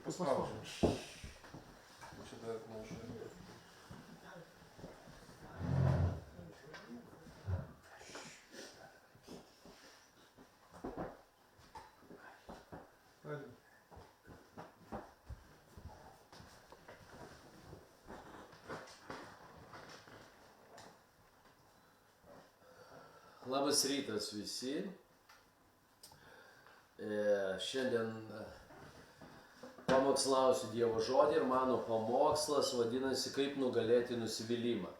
Paspaudžiu. Čia dar mažai. Labas rytas visi. Šiandien pamokslausiu Dievo žodį ir mano pamokslas vadinasi Kaip nugalėti nusivylimą.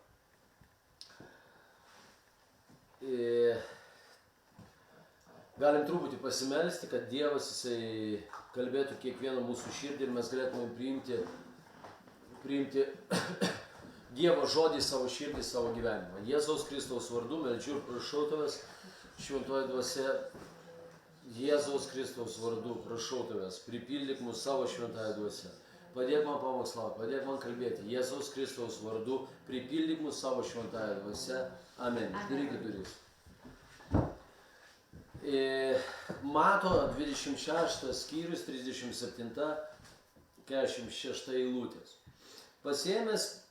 Galim truputį pasimelsti, kad Dievas jisai kalbėtų kiekvieną mūsų širdį ir mes galėtume priimti Dievo žodį savo širdį, savo gyvenimą. Jėzaus Kristaus vardu meldžiu ir prašau tavęs, šventoji dvasia, Jėzaus Kristaus vardu prašau tavęs, pripildyk mus savo šventąją dvasią. Padėk man pamokslauti, padėk man kalbėti. Jėzaus Kristaus vardu pripildyk mus savo šventąją dvasią. Amen. Uždarykit duris. Mato 26 skyrius, 37-46 eilutės. Pasiėmęs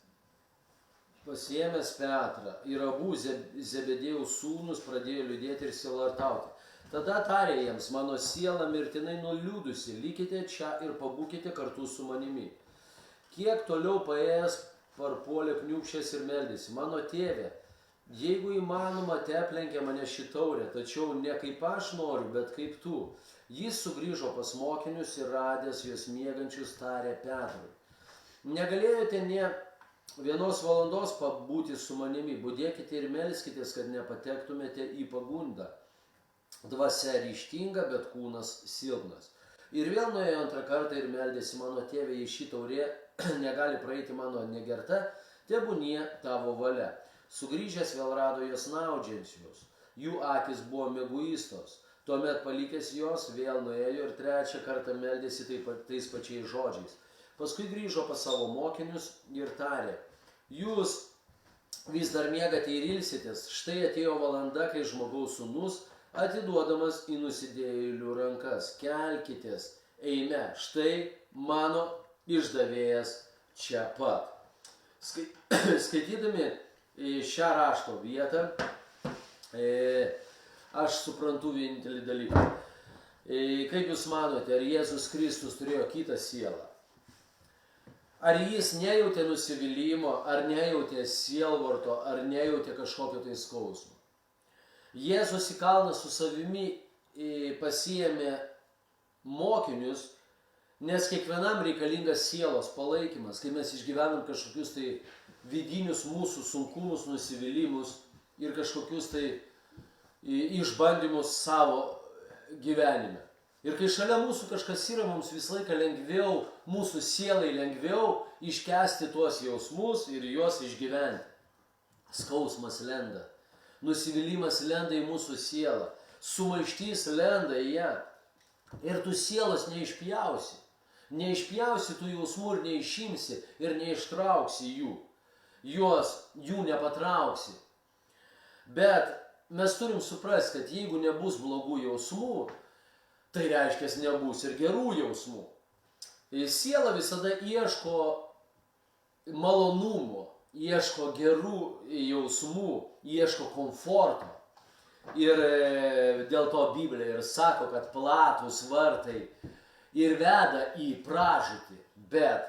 Petrą ir abu Zebedėjaus sūnus pradėjo liūdėti ir sielvartauti. Tada tarė jiems, mano siela mirtinai nuliūdusi, likite čia ir pabūkite kartu su manimi. Kiek toliau paėjęs parpuolė kniūbsčias ir meldėsi, mano tėve, jeigu įmanoma, te aplenkė mane ši taurė, tačiau ne kaip aš noriu, bet kaip tu. Jis sugrįžo pas mokinius ir radęs juos miegančius tarė Petrui. Negalėjote nė vienos valandos pabūti su manimi, budėkite ir melskitės, kad nepatektumėte į pagundą. Dvasia ryžtinga, bet kūnas silpnas. Ir vėl nuėjo antrą kartą ir meldėsi, mano tėve, jei ši taurė negali praeiti mano negerta, tebūnie tavo valia. Sugrįžęs vėl rado jos naudžiančius, jų akis buvo mieguistos. Tuomet palikęs jos, vėl nuėjo ir trečią kartą meldėsi tais pačiais žodžiais. Paskui grįžo pas savo mokinius ir tarė, jūs vis dar miegate ir ilsitės, štai atėjo valanda, kai žmogaus sūnus atiduodamas į nusidėjėlių rankas, kelkitės, eime, štai mano išdavėjas čia pat. Skaitydami šią rašto vietą, aš suprantu vienintelį dalyką. Kaip jūs manote, ar Jėzus Kristus turėjo kitą sielą? Ar jis nejautė nusivylimų, ar nejautė sielvarto, ar nejautė kažkokio tai skausmo? Jėzus į kalną su savimi pasiėmė mokinius, nes kiekvienam reikalingas sielos palaikymas, kai mes išgyvenam kažkokius tai vidinius mūsų sunkumus, nusivylimus ir kažkokius tai išbandymus savo gyvenime. Ir kai šalia mūsų kažkas yra, mums visą laiką lengviau, mūsų sielai lengviau iškęsti tuos jausmus ir juos išgyventi. Skausmas lenda, nusivylimas lenda į mūsų sielą, sumaištys lenda į ją. Ir tu sielos neišpjausi. Neišpjausi tų jausmų ir neišimsi ir neištrauksi jų. Jų nepatrauksi. Bet mes turim suprasti, kad jeigu nebus blogų jausmų, tai reiškia, nebus ir gerų jausmų. Siela visada ieško malonumo, ieško gerų jausmų, ieško komforto. Ir dėl to Biblija ir sako, kad platūs vartai ir veda į pražūtį, bet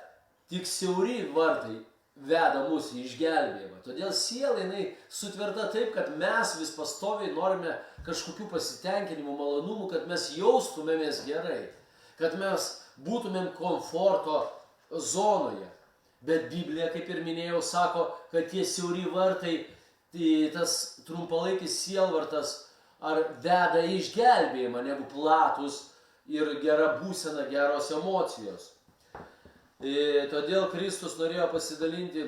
tik siauri vartai veda mus į išgelbėjimą. Todėl siela jinai sutverta taip, kad mes vis pastoviai norime kažkokių pasitenkinimų, malonumų, kad mes jaustumėmės gerai, kad mes būtumėm komforto zonoje. Bet Biblija, kaip ir minėjau, sako, kad tie siauri vartai, tas trumpalaikis sielvartas ar veda į išgelbėjimą, negu platus ir gera būsena, geros emocijos. Todėl Kristus norėjo pasidalinti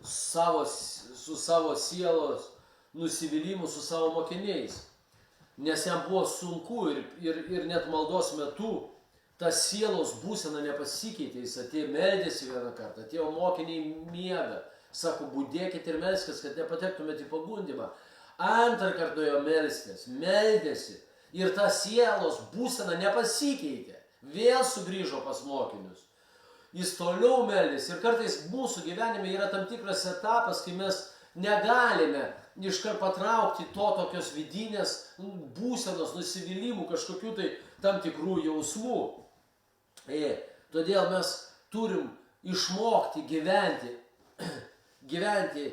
su savo sielos nusivylimu su savo mokiniais, nes jam buvo sunku ir net maldos metu ta sielos būsena nepasikeitė, jis atėjo meldėsi vieną kartą, atėjo mokiniai miega, sako, budėkit ir melskis, kad nepatektumėte į pagundymą. Antrą kartą jo melstės, meldėsi ir ta sielos būsena nepasikeitė. vėl sugrįžo pas mokinius. Jis toliau meldėsi ir kartais mūsų gyvenime yra tam tikras etapas, kai mes negalime iškart patraukti to tokios vidinės būsenos, nusivylimų, kažkokių tai tam tikrų jausmų. Todėl mes turim išmokti gyventi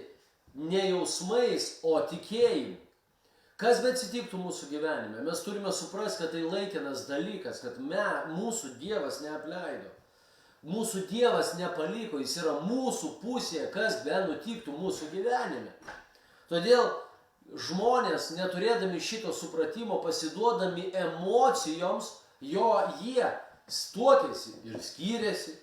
ne jausmais, o tikėjimu. Kas bet atsitiktų mūsų gyvenime, mes turime suprasti, kad tai laikinas dalykas, kad mūsų Dievas neapleido. Mūsų Dievas nepaliko, jis yra mūsų pusėje, kas be nutiktų mūsų gyvenime. Todėl žmonės, neturėdami šito supratimo, pasiduodami emocijoms, jie tuokėsi ir skyrėsi.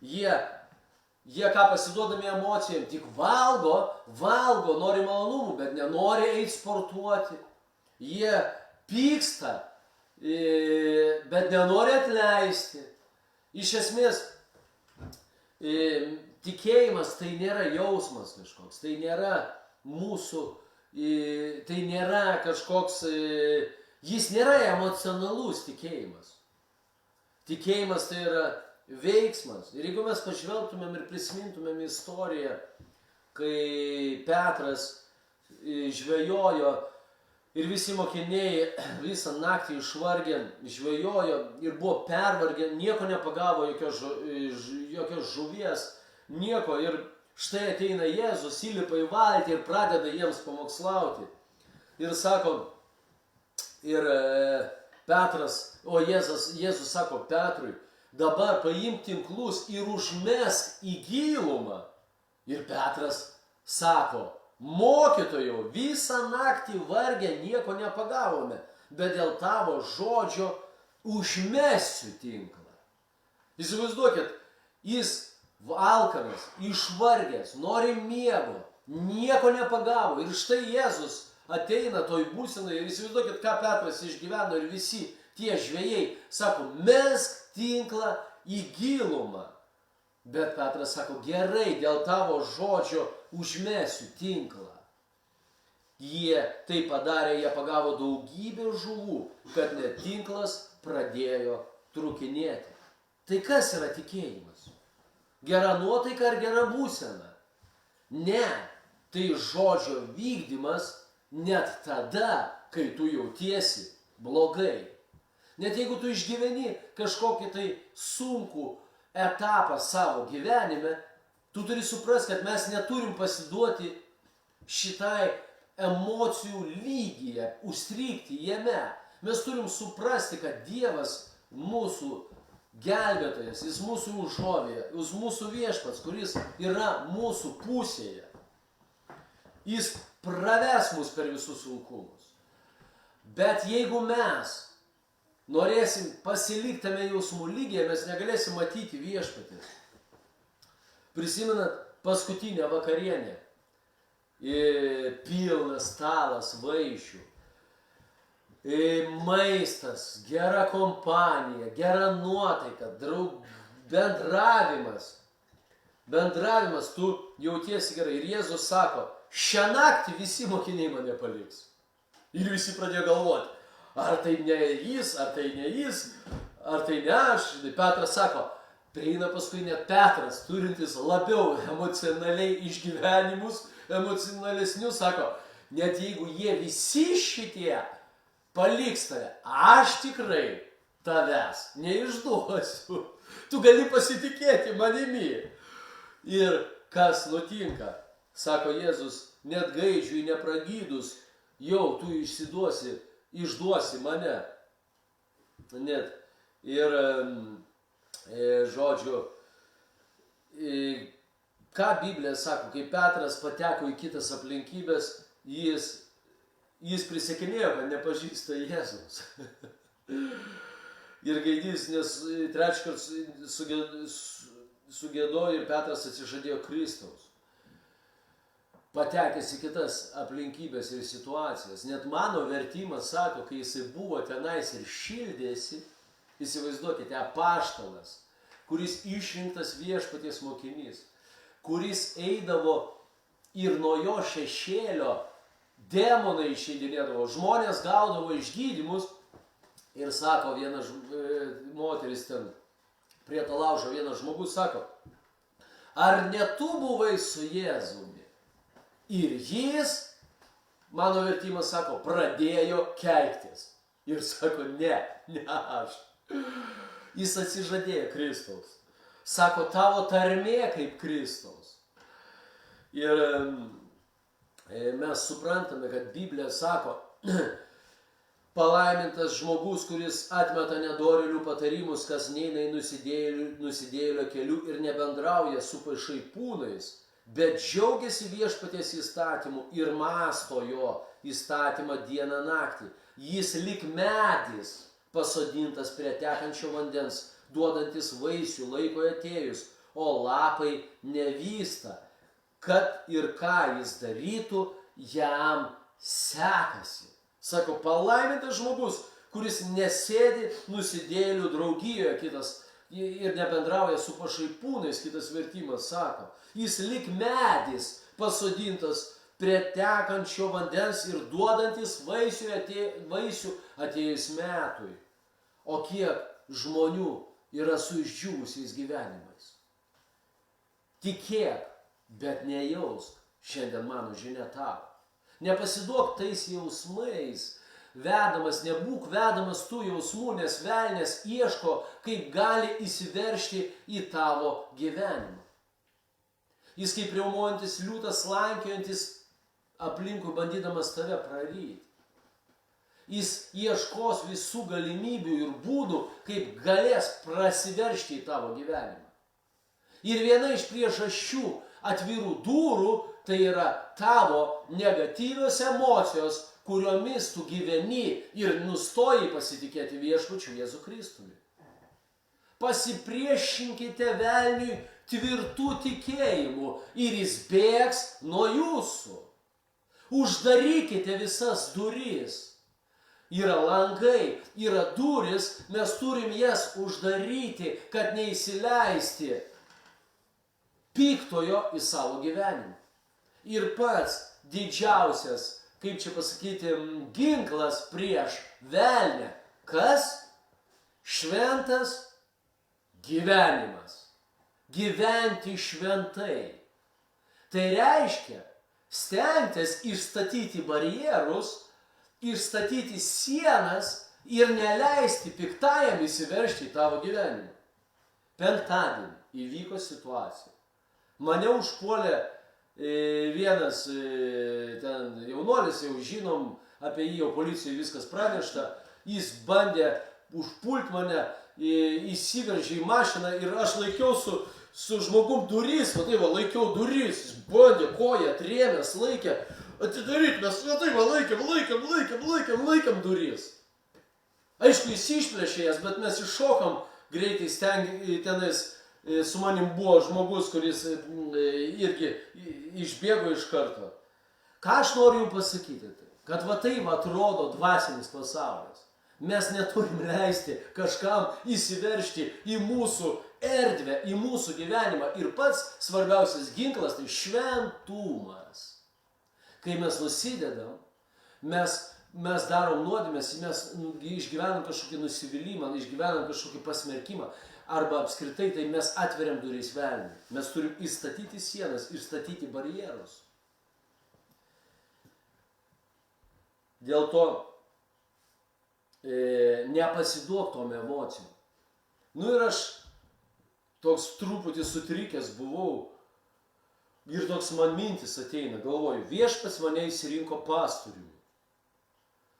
Jie ką pasiduodami emocijom, tik valgo, nori malonumų, bet nenori eiti sportuoti. Jie pyksta, bet nenori atleisti. Iš esmės, tikėjimas tai nėra jausmas kažkoks, tai nėra mūsų, tai nėra kažkoks, jis nėra emocionalus tikėjimas. Tikėjimas tai yra veiksmas. Ir jeigu mes pažvelgtumėm ir prisimintumėm istoriją, kai Petras žvejojo ir visi mokiniai visą naktį išvargę žvejojo ir buvo pervargę, nieko nepagavo, jokios žuvies, nieko. Ir štai ateina Jėzus, įlipa į valtį ir pradeda jiems pamokslauti. Ir sako, Jėzus sako Petrui, dabar paimk tinklus ir užmesk į gilumą. Ir Petras sako, mokytojau, visą naktį vargę nieko nepagavome, bet dėl tavo žodžio užmesiu tinklą. Įsivaizduokit, jis alkanas, išvargęs, nori miego, nieko nepagavo. Ir štai Jėzus ateina toj būsenai ir įsivaizduokit, ką Petras išgyveno ir visi tie žvejai sako, mesk tinklą į gilumą. Bet Petras sako, gerai, dėl tavo žodžio užmesiu tinklą. Jie tai padarė, jie pagavo daugybę žuvų, kad net tinklas pradėjo trūkinėti. Tai kas yra tikėjimas? Gera nuotaika ar gera būsena? Ne, tai žodžio vykdymas net tada, kai tu jautiesi blogai. Net jeigu tu išgyveni kažkokį tai sunkų etapą savo gyvenime, tu turi suprasti, kad mes neturim pasiduoti šitai emocijų lygyje, užstrigti jame. Mes turim suprasti, kad Dievas mūsų gelbėtojas, jis mūsų užuovėja, jis mūsų viešpats, kuris yra mūsų pusėje. Jis praves mus per visus sunkumus. Bet jeigu mes norėsim pasilikti tame jausmų lygyje, mes negalėsim matyti viešpatį. Prisimenat paskutinę vakarienę. Pilnas stalas vaišių. Maistas, gera kompanija, gera nuotaika, bendravimas. Bendravimas, tu jautiesi gerai. Ir Jėzus sako, šią naktį visi mokiniai mane paliks. Ir visi pradėjo galvoti, ar tai ne jis, ar tai ne jis, ar tai ne aš. Petras sako, prieina paskui net Petras, turintis labiau emocionaliai išgyvenimus, emocionalesnius, sako, net jeigu jie visi šitie paliks tave, aš tikrai tavęs neišduosiu. Tu gali pasitikėti manimi. Ir kas nutinka? Sako Jėzus, net gaidžiui nepragydus, jau tu išduosi mane. Net. Ir žodžiu, ką Biblija sako, kai Petras pateko į kitas aplinkybės, jis prisiekinėjo, kad nepažįsta Jėzaus. Ir gaidys, nes trečiąkart sugėdojo ir Petras atsižadėjo Kristaus. Patekęs į kitas aplinkybės ir situacijas. Net mano vertimas sako, kai jisai buvo tenais ir šildėsi, įsivaizduokite, apaštalas, kuris išrinktas viešpaties mokinys, kuris eidavo ir nuo jo šešėlio demonai išeidinėdavo, žmonės gaudavo išgydymus Ir sako, moteris ten prie to laužo, vienas žmogus sako, ar ne tu buvai su Jėzumi? Ir jis, mano vertimas sako, pradėjo keiktis. Ir sako, ne aš. Jis atsižadėjo Kristaus. Sako, tavo tarmė kaip Kristaus. Ir mes suprantame, kad Biblija sako, palaimintas žmogus, kuris atmeta nedorėlių patarimus, kas neina į nusidėjėlio keliu ir nebendrauja su pašaipūnais, bet džiaugiasi viešpaties įstatymu ir mąsto jo įstatymą dieną naktį. Jis lyg medis pasodintas prie tekančio vandens, duodantis vaisių laikui atėjus, o lapai nevysta. Kad ir ką jis darytų, jam sekasi. Sako, palaimintas žmogus, kuris nesėdi nusidėjėlių draugijoje, kitas ir nebendrauja su pašaipūnais, kitas vertimas sako. Jis lyg medis pasodintas prie tekančio vandens ir duodantis vaisių atėjus metui. O kiek žmonių yra su išdžiūvusiais gyvenimais. Tikėk, bet nejausk, šiandien mano žinia tau. Nepasiduok tais jausmais, nebūk vedamas tų jausmų, nes velnias ieško, kaip gali įsiveržti į tavo gyvenimą. Jis kaip riaumojantis liūtas, slankiojantis aplinkui, bandydamas tave praryti. Jis ieškos visų galimybių ir būdų, kaip galės prasiveržti į tavo gyvenimą. Ir viena iš priežasčių atvirų durų, tai yra tavo negatyvios emocijos, kuriomis tu gyveni ir nustoji pasitikėti viešpačiu Jėzu Kristumi. Pasipriešinkite velniui tvirtų tikėjimų ir jis bėgs nuo jūsų. Uždarykite visas duris. Yra langai, yra duris, mes turim jas uždaryti, kad neįsileisti piktojo į savo gyvenimą. Ir pats didžiausias, kaip čia pasakyti, ginklas prieš velnę. Kas? Šventas gyvenimas. Gyventi šventai. Tai reiškia stengtis išstatyti barjerus, išstatyti sienas ir neleisti piktajam įsiveržti į tavo gyvenimą. Penktadienį įvyko situacija. Mane užpuolė vienas ten jaunuolis, jau žinom, apie jį jau policijoje viskas pranešta, jis bandė užpult mane, įsiveržė į mašiną ir aš laikiau su žmogum duris, laikiau duris, jis bandė koją trėmės, laikė, atidaryt, mes laikėm duris. Aišku, jis išplėšė jas, bet mes iššokam greitai tenais. Su manim buvo žmogus, kuris irgi išbėgo iš karto. Ką aš noriu jums pasakyti? Kad taip atrodo dvasinis pasaulis. Mes neturim leisti kažkam įsiveržti į mūsų erdvę, į mūsų gyvenimą. Ir pats svarbiausias ginklas tai šventumas. Kai mes nusidedam, mes darom nuodėmes, mes išgyvenam kažkokį nusivylimą, išgyvenam kažkokį pasmerkimą. Arba apskritai, tai mes atveriam duris velniui. Mes turim įstatyti sienas, įstatyti barjerus. Dėl to nepasiduok tom emocijom. Ir aš toks truputį sutrikęs buvau ir toks man mintis ateina, galvoju, viešpats mane išsirinko pastoriumi.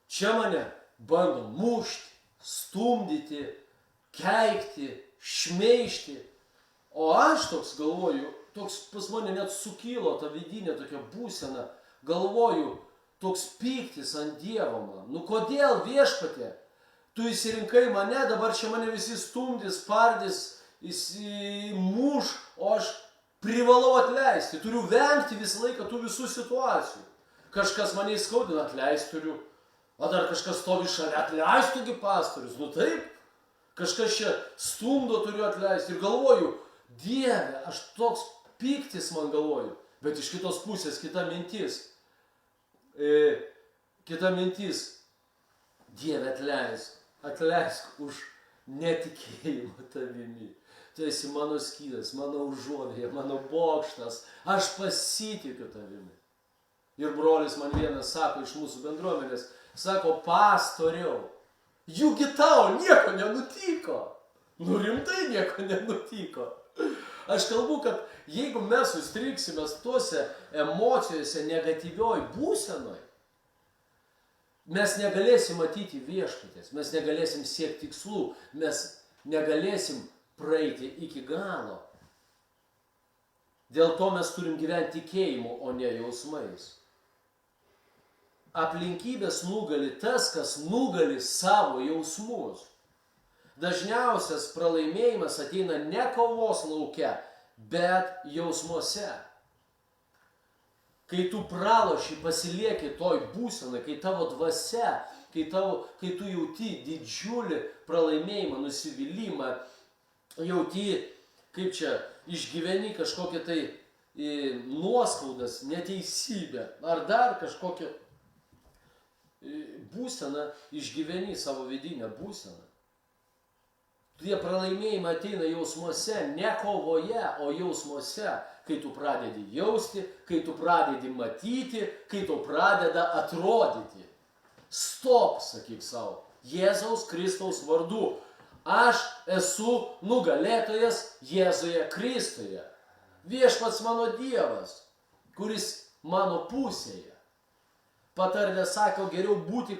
Čia mane bando mušti, stumdyti, keikti, šmeižti. O aš toks galvoju, toks pas mane net sukilo ta vidinė tokia būsena, galvoju, toks pyktis ant Dievo man. Kodėl viešpatie? Tu išsirinkai mane, dabar čia mane visi stumdys, pardys, muš, o aš privalau atleisti. Turiu vengti visą laiką tų visų situacijų. Kažkas mane įskaudina, atleist turiu. O dar kažkas stovi šalia, atleistugi pastorius. Taip. Kažkas čia stumdo, turiu atleisti. Ir galvoju, Dieve, aš toks pyktis man galvoju. Bet iš kitos pusės kita mintis. Dieve atleisk. atleisk už netikėjimą tavimi. Tu esi mano skydas, mano užuovėja, mano bokštas. Aš pasitikiu tavimi. Ir brolis man vienas sako iš mūsų bendruomenės, sako, pastoriau, jūgi tau nieko nenutiko. Nu rimtai nieko nenutiko. Aš kalbu, kad jeigu mes sustriksime tose emocijose, negatyvioj būsenoj, mes negalėsim matyti viešpaties, mes negalėsim siekti tikslų, mes negalėsim praeiti iki galo. Dėl to mes turim gyventi tikėjimu, o ne jausmais. Aplinkybės nugali tas, kas nugali savo jausmus. Dažniausias pralaimėjimas ateina ne kovos lauke, bet jausmuose. Kai tu praloši, pasilieki toj būsenai, kai tavo dvasia, kai tu jauti didžiulį pralaimėjimą, nusivylimą, jauti, kaip čia, išgyveni kažkokią tai nuoskaudas, neteisybę, ar dar kažkokią būseną, išgyveni savo vidinę būseną. Tie pralaimėjimai ateina jausmuose, ne kovoje, o jausmuose, kai tu pradedi jausti, kai tu pradedi matyti, kai tu pradeda atrodyti. Stop, sakyk savo, Jėzaus Kristaus vardu. Aš esu nugalėtojas Jėzuje Kristuje. Viešpats mano Dievas, kuris mano pusėje. Patarlė sako, geriau būti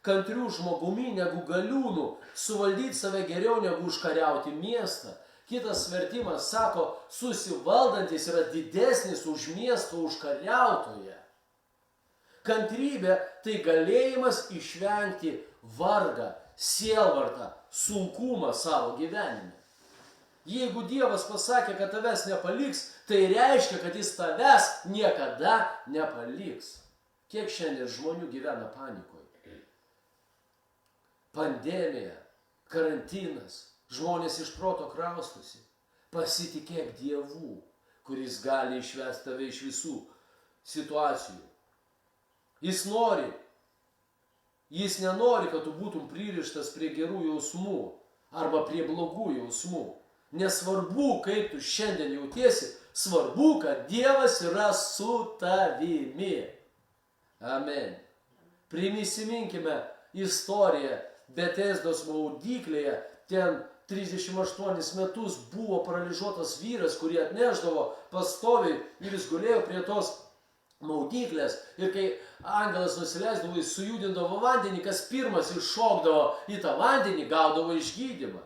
kantrių žmogumi negu galiūnų, suvaldyti save geriau negu užkariauti miestą. Kitas vertimas sako, susivaldantis yra didesnis už miesto užkariautoją. Kantrybė tai galėjimas išvengti vargą, sielvartą, sunkumą savo gyvenime. Jeigu Dievas pasakė, kad tavęs nepaliks, tai reiškia, kad jis tavęs niekada nepaliks. Kiek šiandien žmonių gyvena panikoje? Pandemija, karantinas, žmonės iš proto kraustosi. Pasitikėk Dievu, kuris gali išvesti tave iš visų situacijų. Jis nenori, kad tu būtum pririštas prie gerų jausmų arba prie blogų jausmų. Nesvarbu, kaip tu šiandien jautiesi, svarbu, kad Dievas yra su tavimi. Amen. Prisiminkime istoriją Betesdos maudyklėje. Ten 38 metus buvo paralyžiuotas vyras, kurį atnešdavo pastoviai ir jis gulėjo prie tos maudyklės. Ir kai angelas nusileisdavo, jis sujudindavo vandenį, kas pirmas iššokdavo į tą vandenį, gaudavo išgydymą.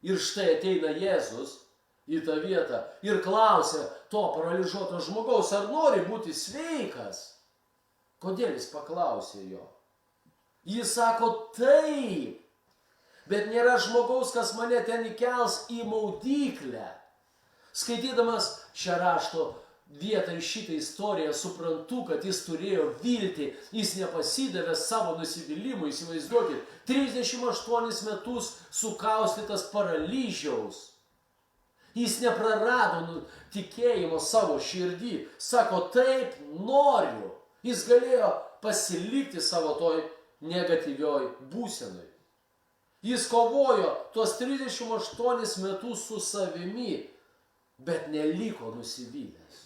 Ir štai ateina Jėzus į tą vietą ir klausia to paralyžiuoto žmogaus, ar nori būti sveikas. Kodėl jis paklausė jo? Jis sako, taip, bet nėra žmogaus, kas mane ten įkels į maudyklę. Skaitydamas šią rašto vietą ir šitą istoriją, suprantu, kad jis turėjo viltį, jis nepasidavė savo nusivylimui, įsivaizduokit, 38 metus sukaustytas paralyžiaus. Jis neprarado tikėjimo savo širdį, sako, taip, noriu. Jis galėjo pasilikti savo toj negatyvioj būsenai. Jis kovojo tuos 38 metus su savimi, bet neliko nusivylęs.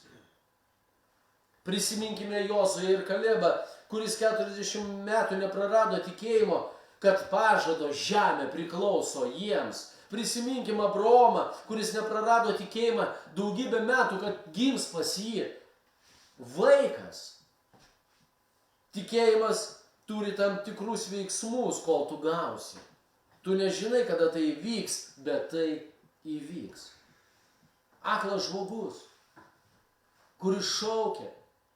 Prisiminkime Jozuę ir Kalebą, kuris 40 metų neprarado tikėjimo, kad pažado žemė priklauso jiems. Prisiminkime Abraomą, kuris neprarado tikėjimą daugybę metų, kad gims pas jį vaikas. Tikėjimas turi tam tikrus veiksmus, kol tu gausi. Tu nežinai, kada tai įvyks, bet tai įvyks. Aklas žmogus, kuris šaukia,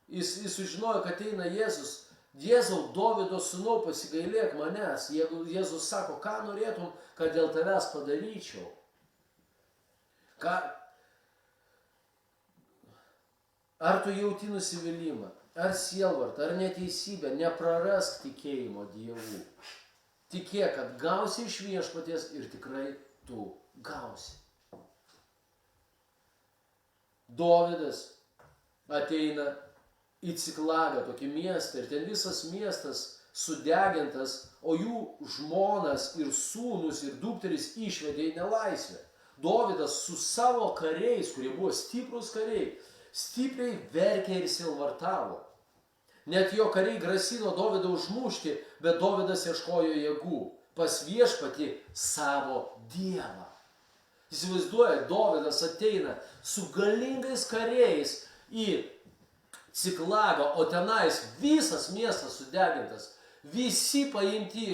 jis sužinojo, kad eina Jėzus. Jėzau, Dovydo sūnau, pasigailėk manęs. Jėzus sako, ką norėtum, kad dėl tavęs padaryčiau? Ar tu jauti nusivylimą? Ar sielvartą, ar neteisybę, neprarask tikėjimo Dievu. Tikėk, kad gausi iš viešpaties ir tikrai tu gausi. Dovydas ateina į Ciklagą, tokį miestą, ir ten visas miestas sudegintas, o jų žmonas ir sūnus ir dukteris išvedė į nelaisvę. Dovydas su savo kariais, kurie buvo stiprus kariai, stipriai verkė ir sielvartavo. Net jo kariai grasino Dovydą užmušti, bet Dovydas ieškojo jėgų pas viešpatį savo Dievą. Įsivaizduoja, Dovydas ateina su galingais kariais į Ciklagą, o tenais visas miestas sudegintas, visi paimti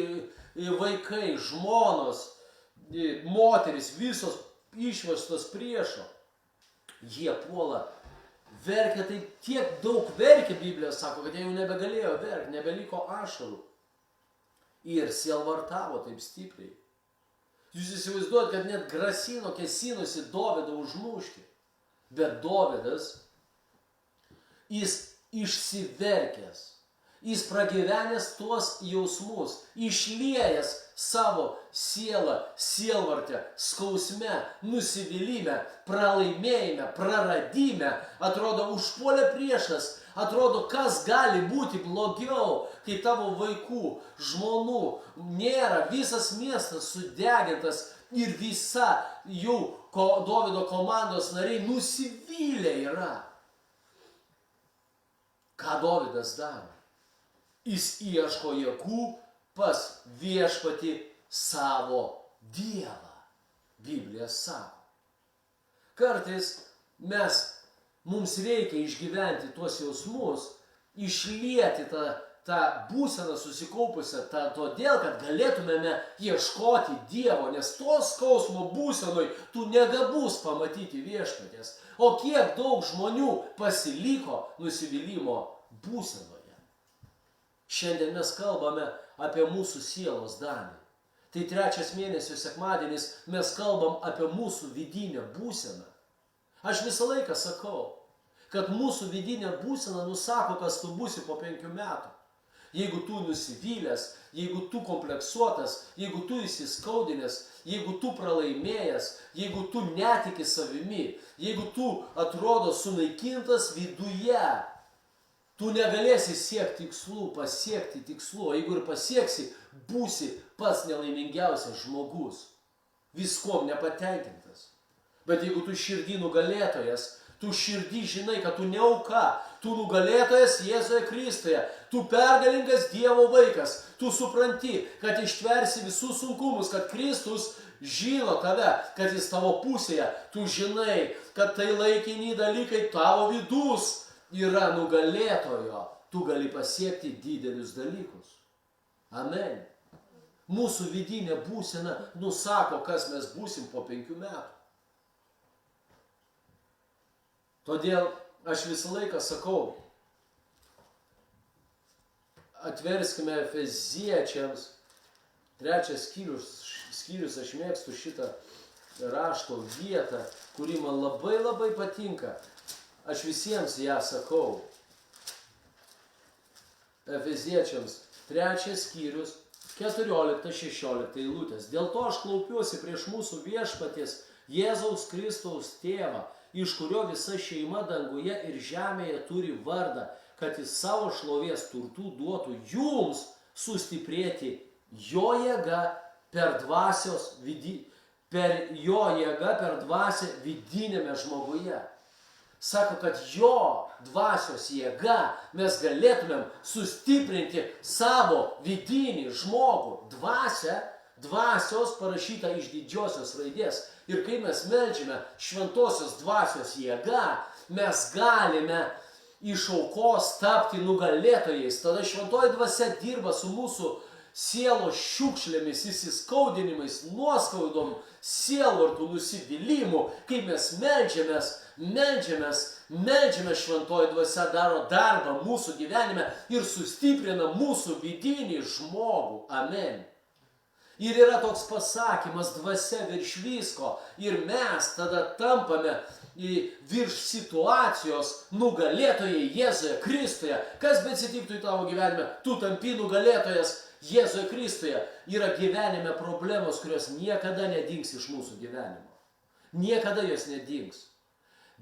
vaikai, žmonos, moteris, visos išvežtos priešo. Jie puola, verkia, tai tiek daug verkia, Biblija sako, kad jie jau nebegalėjo verkti, nebeliko ašarų. Ir sielvartavo taip stipriai. Jūs įsivaizduojat, kad net grasino, kėsinosi Dovydą užmušti. Bet Dovydas, jis išsiverkęs, jis pragyvenęs tuos jausmus, išliejęs savo sielą, sielvartę, skausme, nusivylimę, pralaimėjime, praradime, atrodo užpuolė priešas, atrodo, kas gali būti blogiau, kai tavo vaikų, žmonų nėra, visas miestas sudegintas ir visa jų Dovydo komandos nariai nusivylę yra. Ką Dovydas daro? Jis ieško jėgų pas viešpatį savo Dievą. Biblija sako. Kartais mums reikia išgyventi tuos jausmus, išlieti tą būseną susikaupusią, todėl, kad galėtumėme ieškoti Dievo, nes tos skausmo būsenoj tu negabus pamatyti viešpaties. O kiek daug žmonių pasiliko nusivylimų būsenoje. Šiandien mes kalbame apie mūsų sielos dalį. Tai 3 mėnesio sekmadienis mes kalbam apie mūsų vidinę būseną. Aš visą laiką sakau, kad mūsų vidinė būsena nusako, kas tu būsi po 5 metų. Jeigu tu nusivylęs, jeigu tu kompleksuotas, jeigu tu įsiskaudinęs, jeigu tu pralaimėjęs, jeigu tu netiki savimi, jeigu tu atrodo sunaikintas viduje, tu negalėsi siekti tikslų, pasiekti tikslų, o jeigu ir pasieksi, būsi pats nelaimingiausias žmogus, viskuom nepatenkintas. Bet jeigu tu širdį nugalėtojas, tu širdį žinai, kad tu ne auka, tu nugalėtojas Jėzuje Kristuje, tu pergalingas Dievo vaikas, tu supranti, kad ištversi visus sunkumus, kad Kristus žino tave, kad jis tavo pusėje, tu žinai, kad tai laikini dalykai, tavo vidus yra nugalėtojo, tu gali pasiekti didelius dalykus. Amen. Mūsų vidinė būsena nusako, kas mes būsim po 5 metų. Todėl aš visą laiką sakau, atverskime Efeziečiams 3 skyrius, aš mėgstu šitą rašto vietą, kuri man labai patinka. Aš visiems ją sakau. Efeziečiams 3 skyrius, 14-16 eilutės. Dėl to aš klaupiuosi prieš mūsų viešpaties Jėzaus Kristaus tėvą, iš kurio visa šeima danguje ir žemėje turi vardą, kad jis savo šlovės turtų duotų jums sustiprėti jo jėga per dvasią vidinėme žmoguje. Sako, kad jo dvasios jėga mes galėtumėm sustiprinti savo vidinį žmogų. Dvasios parašyta iš didžiosios raidės. Ir kai mes meldžiame šventosios dvasios jėga, mes galime iš aukos tapti nugalėtojais. Tada šventoji dvasia dirba su mūsų sielos šiukšlėmis, įsiskaudinimais, nuoskaudom, sielvartų, nusivylimų. Kai mes meldžiamės, šventoji dvasia daro darbą mūsų gyvenime ir sustiprina mūsų vidinį žmogų. Amen. Ir yra toks pasakymas, dvasia virš visko, ir mes tada tampame virš situacijos nugalėtojai Jėzuje Kristuje. Kas beatsitiktų į tavo gyvenime, tu tampi nugalėtojas Jėzuje Kristuje. Yra gyvenime problemos, kurios niekada nedings iš mūsų gyvenimo. Niekada jos nedings.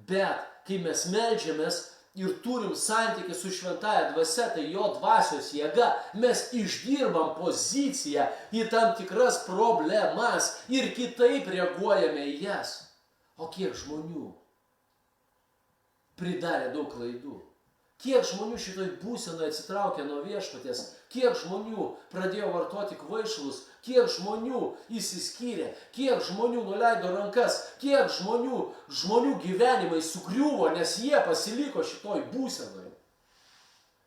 Bet kai mes meldžiamės ir turim santykį su šventąja dvasia, tai jo dvasios jėga, mes išdirbam poziciją į tam tikras problemas ir kitaip reaguojame į jas. O kiek žmonių pridarė daug klaidų? Kiek žmonių šitoj būsenoje atsitraukė nuo viešpaties, kiek žmonių pradėjo vartoti kvaišalus, kiek žmonių išsiskyrė, kiek žmonių nuleido rankas, kiek žmonių gyvenimai sugriuvo, nes jie pasiliko šitoj būsenoje.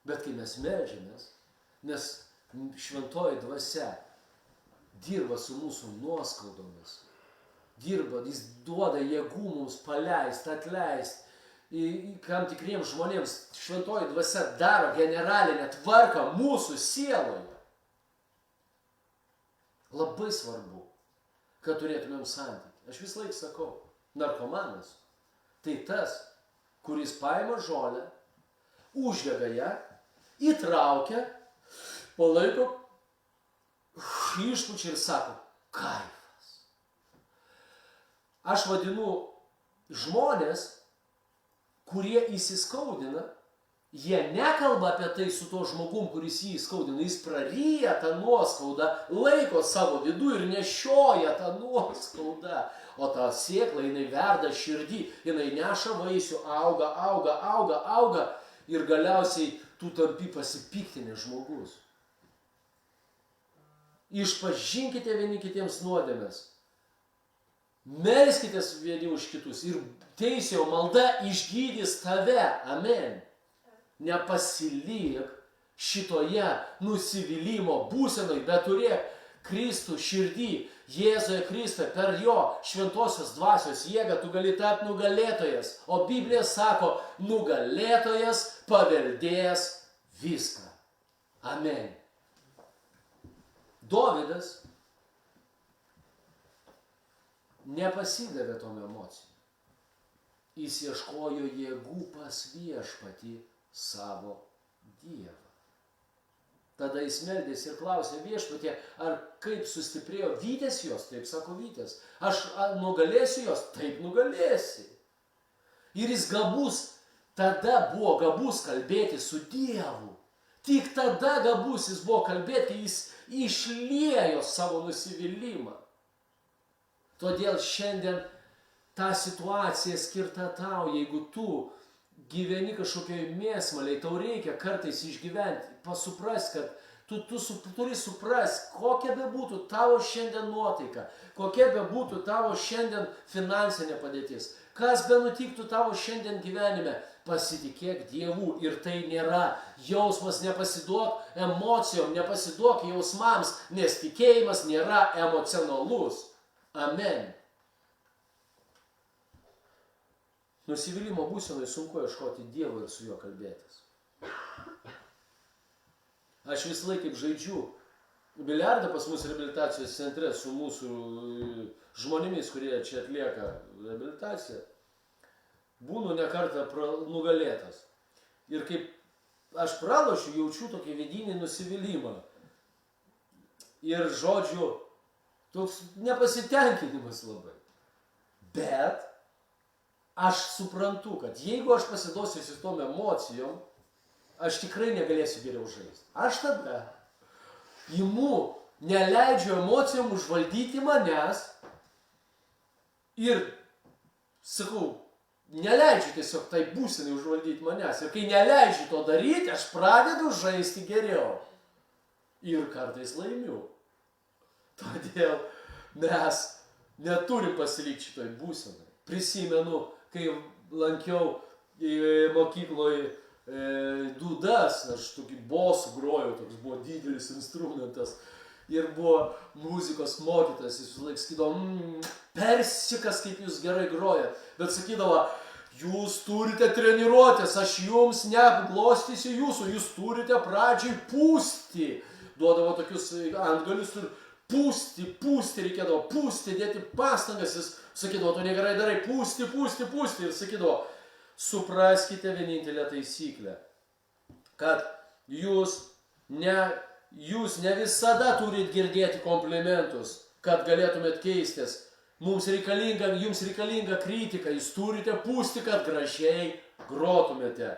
Bet kai mes meldžiamės, nes šventoji dvasia dirba su mūsų nuoskaudomis, dirba, jis duoda jėgų mums paleist, atleist, kam tikriems žmonėms šventoji dvasia daro generalinę tvarką mūsų sieloje. Labai svarbu, kad turėtumėm santykį. Aš visą laiką sakau, narkomanas tai tas, kuris paima žolę, uždega ją, įtraukia, palaiko, išpučia ir sako, kaifas. Aš vadinu žmonės, kurie įsiskaudina, jie nekalba apie tai su to žmogum, kuris jį įskaudina. Jis praryja tą nuoskaudą, laiko savo vidų ir nešioja tą nuoskaudą. O ta sėkla, jinai verda širdį, jinai neša vaisių, auga ir galiausiai tu tampi pasipiktinęs žmogus. Išpažinkite vieni kitiems nuodėmes. Melskitės vieni už kitus ir teisėjo malda išgydys tave. Amen. Nepasilik šitoje nusivylimų būsenoj, bet turėk Kristų širdį, Jėzuje Kristuje, per jo šventosios dvasios jėgą tu gali tapti nugalėtojas. O Biblija sako, nugalėtojas paveldės viską. Amen. Dovydas nepasidavė tom emocijom. Jis ieškojo jėgų pas viešpatį savo Dievą. Tada jis meldėsi ir klausė viešpatie, ar kaip sustiprėjo vytės jos, taip sako vytės. Aš nugalėsiu jos, taip nugalėsi. Ir jis tada buvo gabus kalbėti su Dievu. Tik tada gabus jis buvo kalbėti, kai jis išliejo savo nusivylimą. Todėl šiandien ta situacija skirta tau, jeigu tu gyveni kažkokioj mėsmaliai, tau reikia kartais išgyventi, pasupras, kad tu turi suprast, kokia bebūtų tavo šiandien nuotaika, kokia bebūtų tavo šiandien finansinė padėtis, kas benutiktų tavo šiandien gyvenime, pasitikėk Dievu ir tai nėra jausmas, nepasiduok emocijom, nepasiduok jausmams, nes tikėjimas nėra emocionalus. Amen. Nusivylimo būsenai sunku ieškoti Dievo ir su juo kalbėtis. Aš visą laiką kaip žaidžiu biliardą pas mus reabilitacijos centre su mūsų žmonėmis, kurie čia atlieka reabilitaciją. Būnu ne kartą nugalėtas. Ir kaip aš pralošiu, jaučiu tokį vidinį nusivylimą. Ir žodžiu, toks nepasitenkinimas labai. Bet aš suprantu, kad jeigu aš pasiduosiu su tom emocijom, aš tikrai negalėsiu geriau žaisti. Aš tada neleidžiu emocijom užvaldyti manęs ir sakau, neleidžiu tiesiog tai būsenai užvaldyti manęs. Ir kai neleidžiu to daryti, aš pradedu žaisti geriau. Ir kartais laimiu. Todėl mes neturim pasilikti šitoj būsenai. Prisimenu, kai lankiau mokykloje dūdas, aš tokį bosų grojau, toks buvo didelis instrumentas. Ir buvo muzikos mokytas, jis visą laiką sakydavo, persikas, kaip jūs gerai grojat. Bet sakydavo, jūs turite treniruotis, aš jums neglostysiu jūsų, jūs turite pradžiai pūsti. Duodavo tokius antgalius ir pūsti reikėdavo, pūsti, dėti pastangas. Jis sakydavo, tu negerai darai, pūsti. Ir sakydavo, supraskite vienintelę taisyklę, kad jūs ne visada turit girdėti komplimentus, kad galėtumėt keistis. Jums reikalinga kritika, jūs turite pūsti, kad gražiai grotumėte.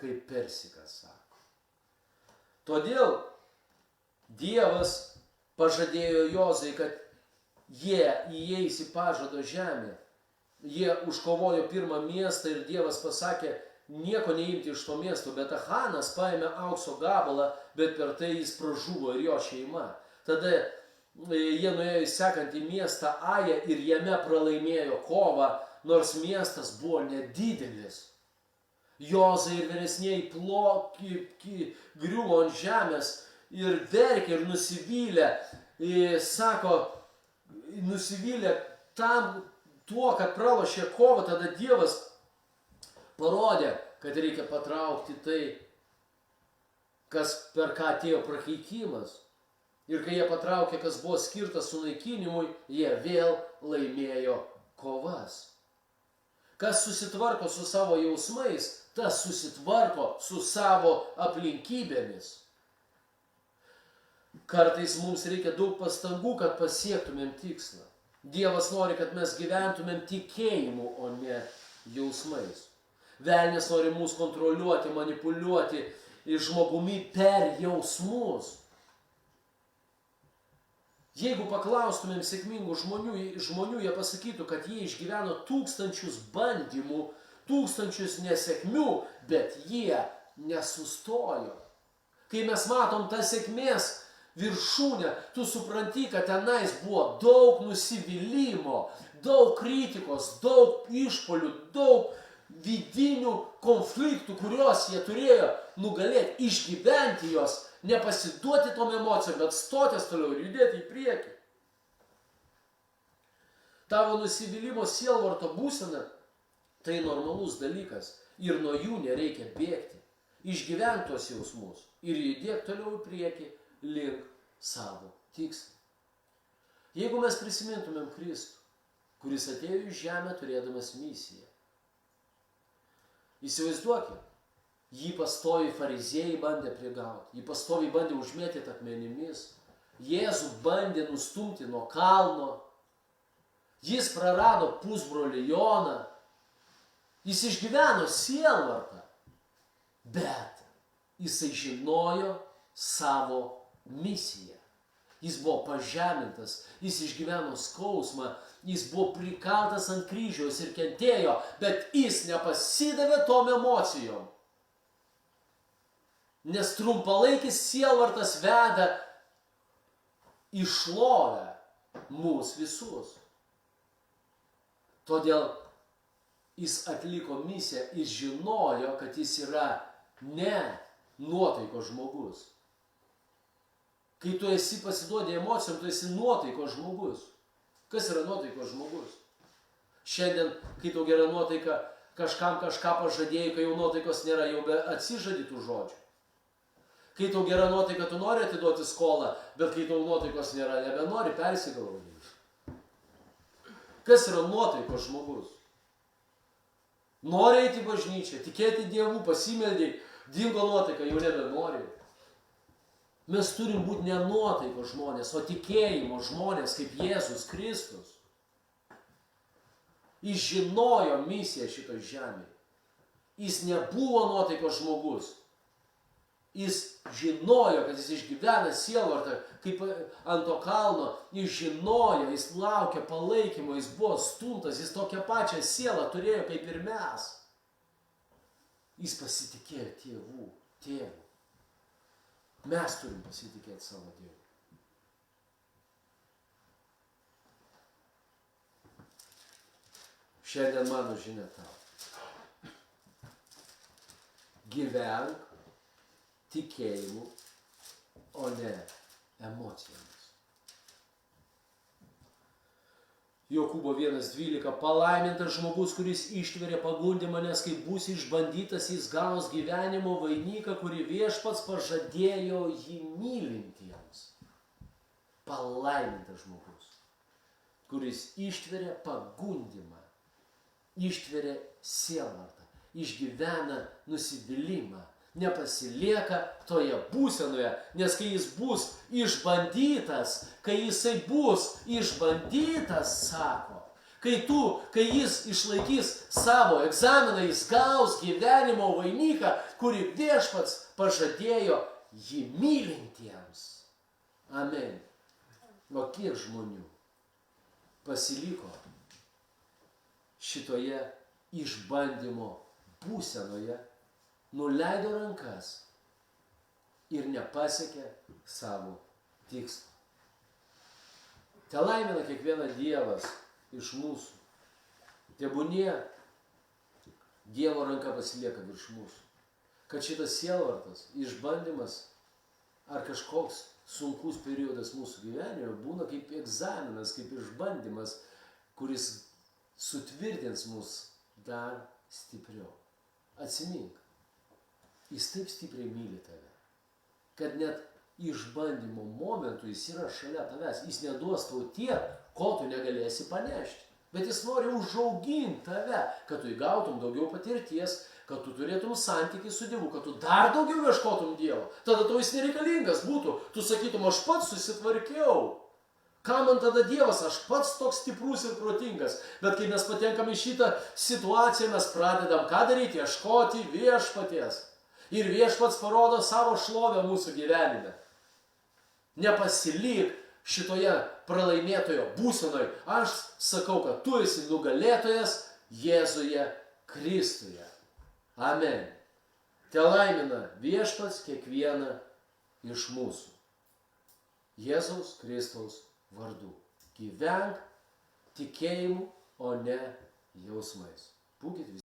kaip persikas sako. Todėl Dievas pažadėjo Jozui, kad jie įeis į pažado žemę. Jie užkovojo pirmą miestą ir Dievas pasakė, nieko neimti iš to miesto, bet Achanas paėmė aukso gabalą, bet per tai jis pražuvo ir jo šeima. Tada jie nuėjo į sekantį miestą Ają ir jame pralaimėjo kovą, nors miestas buvo nedidelis. Jozai ir vyresnieji griuvo ant žemės ir verkė ir nusivylė, nusivylė tuo, kad pralošė kovą, tada Dievas parodė, kad reikia patraukti tai, kas per ką atėjo prakeikimas. Ir kai jie patraukė, kas buvo skirtas sunaikinimui, jie vėl laimėjo kovas. Kas susitvarko su savo jausmais, tas susitvarko su savo aplinkybėmis. Kartais mums reikia daug pastangų, kad pasiektumėm tikslą. Dievas nori, kad mes gyventumėm tikėjimu, o ne jausmais. Velnias nori mus kontroliuoti, manipuliuoti žmogumi per jausmus. Jeigu paklaustumėm sėkmingų žmonių, jie pasakytų, kad jie išgyveno tūkstančius bandymų, tūkstančius nesėkmių, bet jie nesustojo. Kai mes matom tą sėkmės viršūnę, tu supranti, kad tenais buvo daug nusivylimų, daug kritikos, daug išpuolių, daug vidinių konfliktų, kuriuos jie turėjo nugalėti, išgyventi jos, nepasiduoti tom emocijom, bet stotis toliau ir judėti į priekį. Tavo nusivylimo sielvarto būsena tai normalus dalykas ir nuo jų nereikia bėgti. Išgyvent tuos jausmus ir judėk toliau į priekį link savo tikslą. Jeigu mes prisimintumėm Kristų, kuris atėjo į žemę turėdamas misiją, įsivaizduokime, jį pastoviai fariziejai bandė prigauti, jį pastoviai bandė užmėtyti akmenimis, Jėzų bandė nustumti nuo kalno, jis prarado pusbrolį Joną, jis išgyveno sielvartą, bet jisai žinojo savo misiją. Jis buvo pažemintas, jis išgyveno skausmą, jis buvo prikaltas ant kryžiaus ir kentėjo, bet jis nepasidavė tom emocijom. Nes trumpalaikis sielvartas veda į šlovę mus visus. Todėl jis atliko misiją, jis žinojo, kad jis yra ne nuotaikos žmogus. Kai tu esi pasiduodi emocijom, tu esi nuotaikos žmogus. Kas yra nuotaikos žmogus? Šiandien, kai tau gera nuotaika, kažkam kažką pažadėjai, kai jau nuotaikos nėra, jau be atsižadi tų žodžių. Kai tau gera nuotaika, tu nori atiduoti skolą, bet kai tau nuotaikos nėra, nebenori persigalvoti. Kas yra nuotaikos žmogus? Nori eiti į bažnyčią, tikėti Dievu, pasimeldei, dingo nuotaika, jau nebenori. Mes turim būti ne nuotaikos žmonės, o tikėjimo žmonės, kaip Jėzus Kristus. Jis žinojo misiją šitoj žemėje. Jis nebuvo nuotaikos žmogus. Jis žinojo, kad jis išgyvena sielvartą, kaip ant to kalno. Jis žinojo, jis laukė palaikymo, jis buvo stumtas, jis tokią pačią sielą turėjo kaip ir mes. Jis pasitikėjo tėvu. Mes turim pasitikėti savo Dievu. Šiandien mano žinia tau. Gyvenk tikėjimu, o ne emocijomis. Jokūbo 1.12. Palaimintas žmogus, kuris ištveria pagundymą, nes kai bus išbandytas, jis gaus gyvenimo vainiką, kurį Viešpats pažadėjo jį mylintiems. Palaimintas žmogus, kuris ištveria pagundymą, ištveria sielvartą, išgyvena nusivylimą, nepasilieka toje būsenoje, nes kai jis bus išbandytas, kai jisai bus išbandytas, sako, Kai jis išlaikys savo egzaminą, jis gaus gyvenimo vainiką, kurį Viešpats pažadėjo jį mylintiems. Amen. O kiek žmonių pasiliko šitoje išbandymo būsenoje, nuleido rankas ir nepasiekė savo tikslo. Te laimina kiekvieną Dievas iš mūsų. Tebūnie Dievo ranka pasilieka virš mūsų. Kad šitas sielvartas, išbandymas ar kažkoks sunkus periodas mūsų gyvenime būna kaip egzaminas, kaip išbandymas, kuris sutvirtins mus dar stipriau. Atsimink, jis taip stipriai myli tave, kad net išbandymo momentu jis yra šalia tavęs. Jis neduos tau tiek, ko tu negalėsi panešti. Bet jis nori užauginti tave, kad tu įgautum daugiau patirties, kad tu turėtum santykį su Dievu, kad tu dar daugiau ieškotum Dievo. Tada tau jis nereikalingas būtų. Tu sakytum, aš pats susitvarkiau. Ką man tada Dievas, aš pats toks stiprus ir protingas. Bet kai mes patenkam į šitą situaciją, mes pradedam ką daryti? Ieškoti Viešpaties. Ir Viešpats parodo savo šlovę mūsų gyvenime. Nepasilik šitoje pralaimėtojo būsenoje. Aš sakau, kad tu esi nugalėtojas Jėzuje Kristuje. Amen. Te laimina Viešpats kiekvieną iš mūsų. Jėzaus Kristaus vardu. Gyvenk tikėjimu, o ne jausmais. Būkit visi.